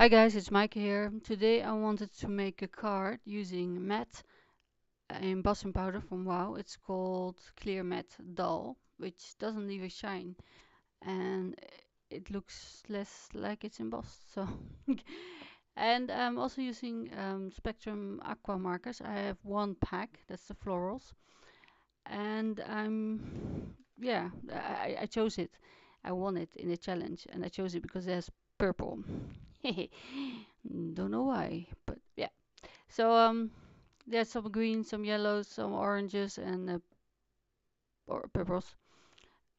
Hi guys, it's Mike here. Today I wanted to make a card using matte embossing powder from WoW. It's called Clear Matte Dull, which doesn't leave a shine and it looks less like it's embossed. So, and I'm also using Spectrum Aqua markers. I have one pack, that's the florals, and I chose it. I won it in a challenge, and I chose it because it has purple. Don't know why, but yeah. So there's some greens, some yellows, some oranges, and or purples.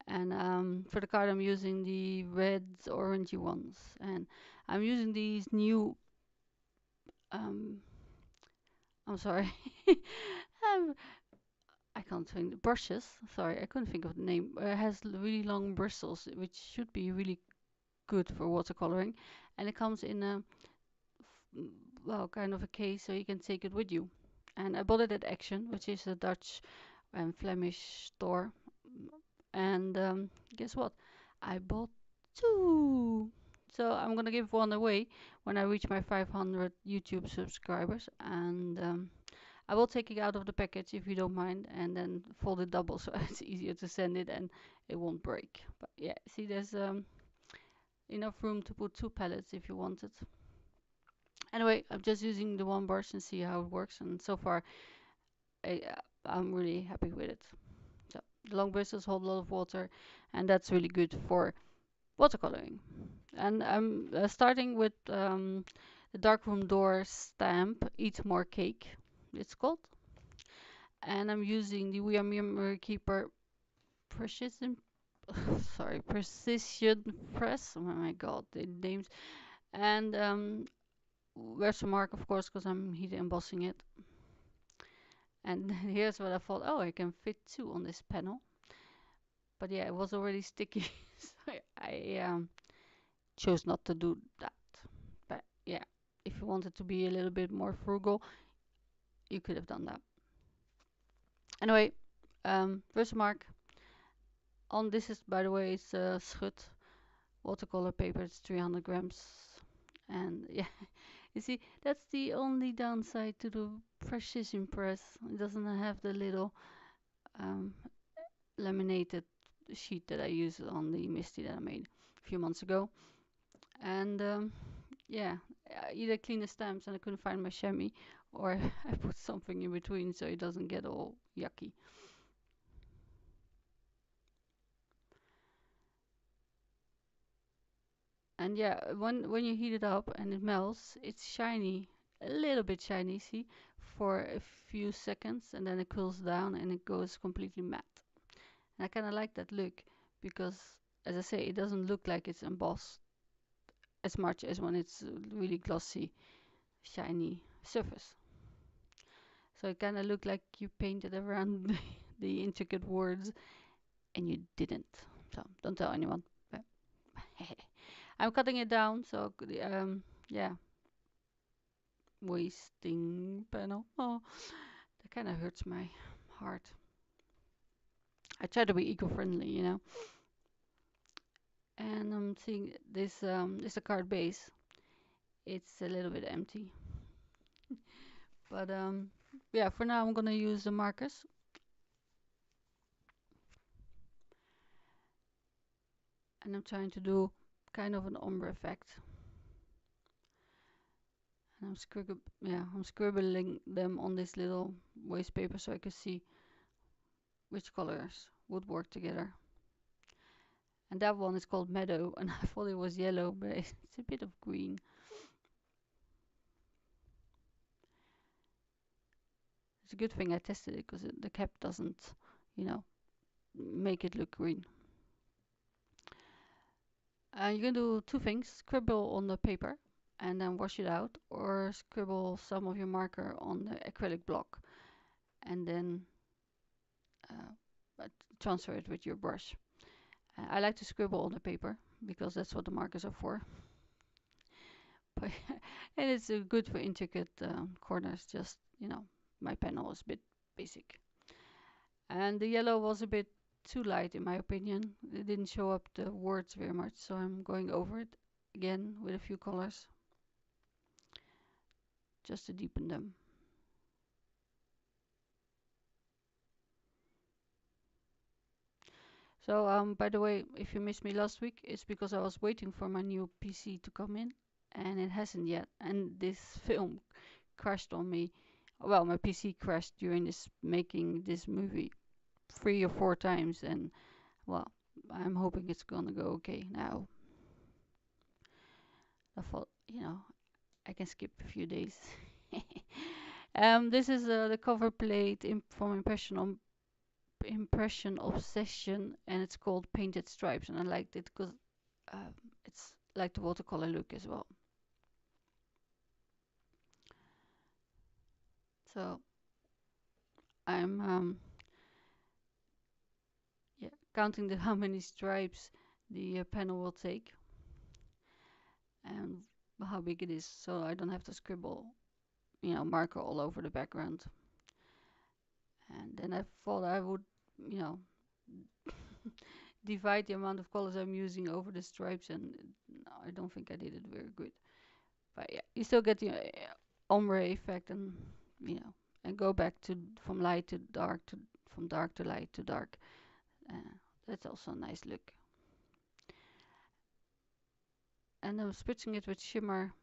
And for the card, I'm using the reds, orangey ones, and I'm using these new. Um, I'm sorry. um, I can't think the brushes. Sorry, I couldn't think of the name. It has really long bristles, which should be really good for watercoloring, and it comes in a well, kind of a case, so you can take it with you. And I bought it at Action, which is a Dutch and Flemish store. And guess what? I bought two. So I'm gonna give one away when I reach my 500 YouTube subscribers, and I will take it out of the package if you don't mind, and then fold it double so it's easier to send it and it won't break. But yeah, see, there's enough room to put two palettes if you want it. Anyway, I'm just using the one brush and see how it works, and so far I'm really happy with it. So the long bristles hold a lot of water, and that's really good for watercoloring. And I'm starting with the darkroom door stamp, Eat More Cake, it's called. And I'm using the We Are Memory Keeper Precision, sorry, Precision Press. Oh my God, the names. And where's the mark, of course, because I'm heat embossing it. And here's what I thought. Oh, I can fit two on this panel. But yeah, it was already sticky, so I chose not to do that. But yeah, if you wanted to be a little bit more frugal, you could have done that. Anyway, mark on this is, by the way, it's Schut watercolor paper. It's 300 grams, and yeah, you see, that's the only downside to the precision press. It doesn't have the little um, laminated sheet that I used on the Misty that I made a few months ago. And yeah, I either clean the stamps and I couldn't find my chamois, or I put something in between so it doesn't get all yucky. And yeah, when you heat it up and it melts, it's shiny, a little bit shiny, see, for a few seconds, and then it cools down and it goes completely matte. And I kind of like that look because, as I say, it doesn't look like it's embossed as much as when it's really glossy, shiny surface. So it kind of looked like you painted around the intricate words and you didn't. So don't tell anyone. But I'm cutting it down, so yeah, wasting panel. Oh, that kind of hurts my heart. I try to be eco-friendly, you know. And I'm seeing this a card base. It's a little bit empty, but yeah. For now, I'm gonna use the markers, and I'm trying to do kind of an ombre effect. And I'm scribbling them on this little waste paper so I can see which colors would work together. And that one is called Meadow, and I thought it was yellow, but it's a bit of green. It's a good thing I tested it because the cap doesn't, you know, make it look green. You can do two things: scribble on the paper and then wash it out, or scribble some of your marker on the acrylic block and then transfer it with your brush. I like to scribble on the paper because that's what the markers are for. But and it's good for intricate corners. Just, you know, my panel is a bit basic. And the yellow was a bit too light in my opinion. It didn't show up the words very much, so I'm going over it again with a few colors. just to deepen them. So by the way, if you missed me last week, it's because I was waiting for my new PC to come in, and it hasn't yet. And this film crashed on me. Well, my PC crashed during this making this movie 3 or 4 times, and well, I'm hoping it's gonna go okay now. I thought, I can skip a few days. This is the cover plate from Impression Obsession, and it's called Painted Stripes, and I liked it because it's like the watercolor look as well. So I'm yeah, counting how many stripes the panel will take and how big it is, so I don't have to scribble, marker all over the background. And then I thought I would, you know, divide the amount of colors I'm using over the stripes, and I don't think I did it very good. But yeah, you still get the ombre effect, and go back to from light to dark to from dark to light to dark. That's also a nice look. And I'm switching it with shimmer.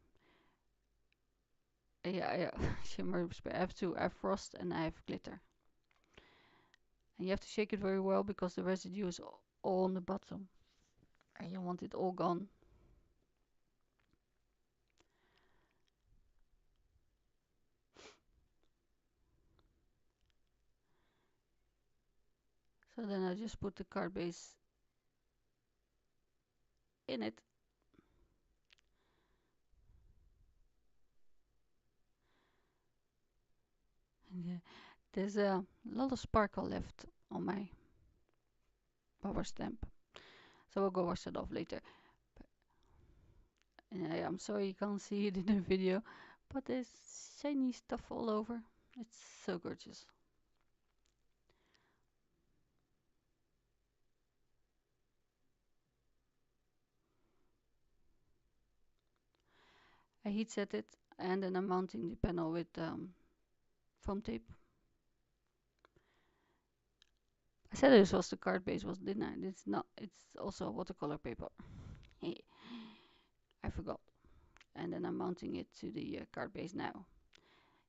Yeah, shimmer. I have two. I have frost and I have glitter. And you have to shake it very well because the residue is all on the bottom, and you want it all gone. So then I just put the card base in it. And there's a lot of sparkle left on my rubber stamp, so I'll go wash it off later. And I'm sorry you can't see it in the video, but there's shiny stuff all over. It's so gorgeous. I heat set it, and then I'm mounting the panel with foam tape. I said this was the card base, didn't I? It's not. It's also watercolor paper. I forgot. And then I'm mounting it to the card base now.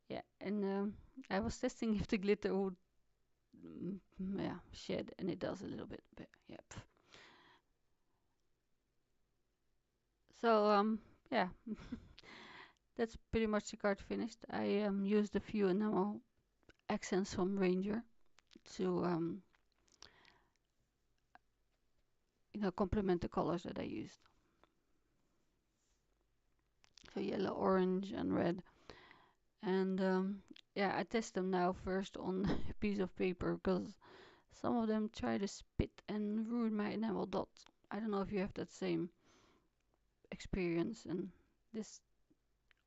Yeah, and I was testing if the glitter would, shed, and it does a little bit. But yeah. So yeah, that's pretty much the card finished. I used a few enamel accents from Ranger to complement the colors that I used. So yellow, orange, and red. And yeah, I test them now first on a piece of paper because some of them try to spit and ruin my enamel dots. I don't know if you have that same experience. And this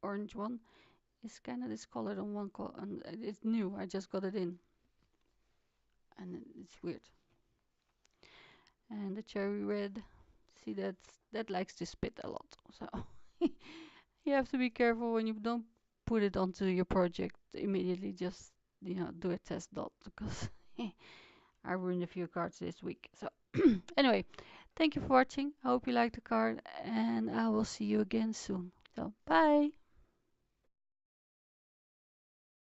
orange one is kind of discolored on one color, and it's new. I just got it in, and it's weird. And the cherry red, see that likes to spit a lot. So you have to be careful when you don't put it onto your project immediately. Just do a test dot because I ruined a few cards this week. So anyway, thank you for watching. I hope you liked the card, and I will see you again soon. So bye.